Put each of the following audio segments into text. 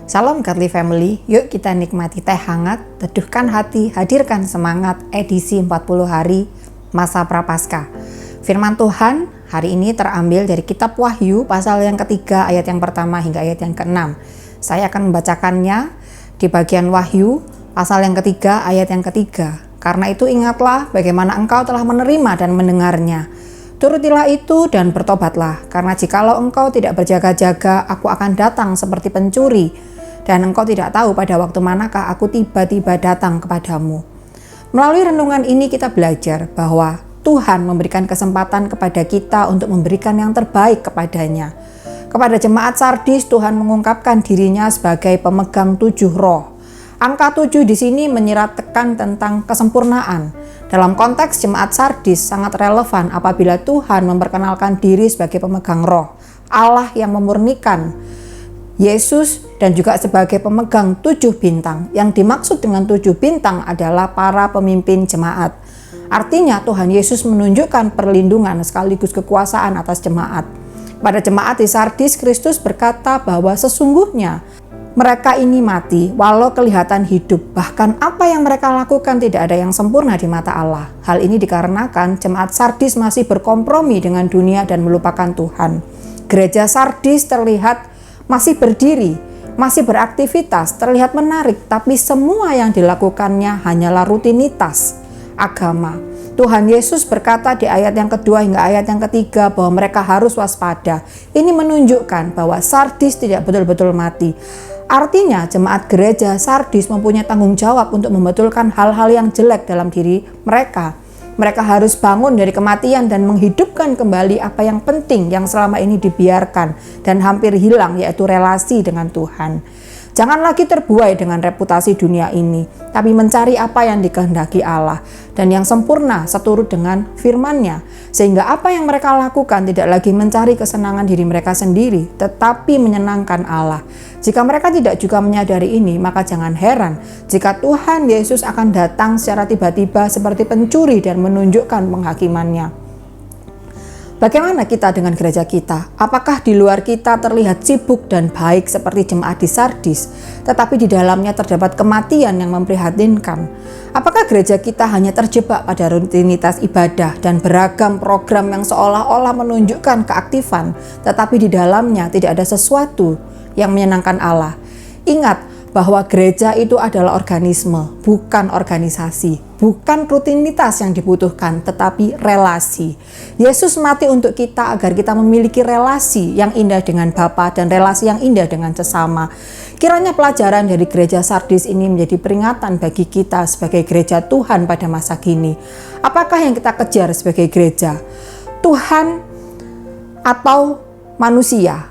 Salam Godly Family, yuk kita nikmati teh hangat, teduhkan hati, hadirkan semangat edisi 40 hari masa Prapaskah. Firman Tuhan hari ini terambil dari kitab Wahyu pasal yang ketiga ayat yang pertama hingga ayat yang ke-6. Saya akan membacakannya di bagian Wahyu pasal yang ketiga ayat yang ketiga. Karena itu ingatlah bagaimana engkau telah menerima dan mendengarnya. Turutilah itu dan bertobatlah, karena jikalau engkau tidak berjaga-jaga, aku akan datang seperti pencuri, dan engkau tidak tahu pada waktu manakah aku tiba-tiba datang kepadamu. Melalui renungan ini kita belajar bahwa Tuhan memberikan kesempatan kepada kita untuk memberikan yang terbaik kepadanya. Kepada jemaat Sardis, Tuhan mengungkapkan dirinya sebagai pemegang 7 roh. Angka 7 di sini menyiratkan tentang kesempurnaan. Dalam konteks jemaat Sardis sangat relevan apabila Tuhan memperkenalkan diri sebagai pemegang roh, Allah yang memurnikan, Yesus dan juga sebagai pemegang 7 bintang. Yang dimaksud dengan 7 bintang adalah para pemimpin jemaat. Artinya Tuhan Yesus menunjukkan perlindungan sekaligus kekuasaan atas jemaat. Pada jemaat di Sardis, Kristus berkata bahwa sesungguhnya mereka ini mati walau kelihatan hidup, bahkan apa yang mereka lakukan tidak ada yang sempurna di mata Allah. Hal ini dikarenakan jemaat Sardis masih berkompromi dengan dunia dan melupakan Tuhan. Gereja Sardis terlihat masih berdiri, masih beraktivitas, terlihat menarik, tapi semua yang dilakukannya hanyalah rutinitas agama. Tuhan Yesus berkata di ayat yang kedua hingga ayat yang ketiga bahwa mereka harus waspada. Ini menunjukkan bahwa Sardis tidak betul-betul mati. Artinya jemaat gereja Sardis mempunyai tanggung jawab untuk membetulkan hal-hal yang jelek dalam diri mereka. Mereka harus bangun dari kematian dan menghidupkan kembali apa yang penting yang selama ini dibiarkan dan hampir hilang, yaitu relasi dengan Tuhan. Jangan lagi terbuai dengan reputasi dunia ini, tapi mencari apa yang dikehendaki Allah dan yang sempurna seturut dengan firman-Nya, sehingga apa yang mereka lakukan tidak lagi mencari kesenangan diri mereka sendiri, tetapi menyenangkan Allah. Jika mereka tidak juga menyadari ini, maka jangan heran jika Tuhan Yesus akan datang secara tiba-tiba seperti pencuri dan menunjukkan penghakiman-Nya. Bagaimana kita dengan gereja kita? Apakah di luar kita terlihat sibuk dan baik seperti jemaat di Sardis, tetapi di dalamnya terdapat kematian yang memprihatinkan? Apakah gereja kita hanya terjebak pada rutinitas ibadah dan beragam program yang seolah-olah menunjukkan keaktifan, tetapi di dalamnya tidak ada sesuatu yang menyenangkan Allah? Ingat bahwa gereja itu adalah organisme, bukan organisasi, bukan rutinitas yang dibutuhkan, tetapi relasi. Yesus mati untuk kita agar kita memiliki relasi yang indah dengan Bapa dan relasi yang indah dengan sesama. Kiranya pelajaran dari gereja Sardis ini menjadi peringatan bagi kita sebagai gereja Tuhan pada masa kini. Apakah yang kita kejar sebagai gereja? Tuhan atau manusia?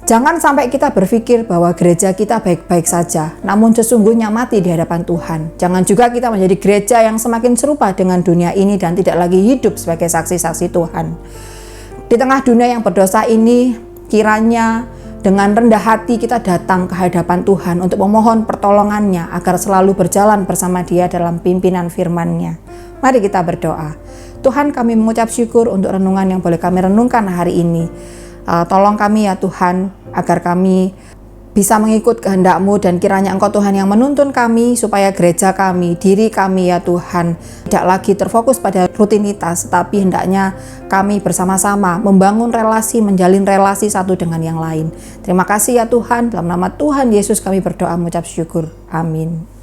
Jangan sampai kita berpikir bahwa gereja kita baik-baik saja, namun sesungguhnya mati di hadapan Tuhan. Jangan juga kita menjadi gereja yang semakin serupa dengan dunia ini dan tidak lagi hidup sebagai saksi-saksi Tuhan. Di tengah dunia yang berdosa ini, kiranya dengan rendah hati kita datang ke hadapan Tuhan untuk memohon pertolongannya agar selalu berjalan bersama Dia dalam pimpinan firman-Nya. Mari kita berdoa. Tuhan, kami mengucap syukur untuk renungan yang boleh kami renungkan hari ini. Tolong kami ya Tuhan, agar kami bisa mengikut kehendak-Mu dan kiranya Engkau Tuhan yang menuntun kami supaya gereja kami, diri kami ya Tuhan, tidak lagi terfokus pada rutinitas, tetapi hendaknya kami bersama-sama membangun relasi, menjalin relasi satu dengan yang lain. Terima kasih ya Tuhan, dalam nama Tuhan Yesus kami berdoa mengucap syukur. Amin.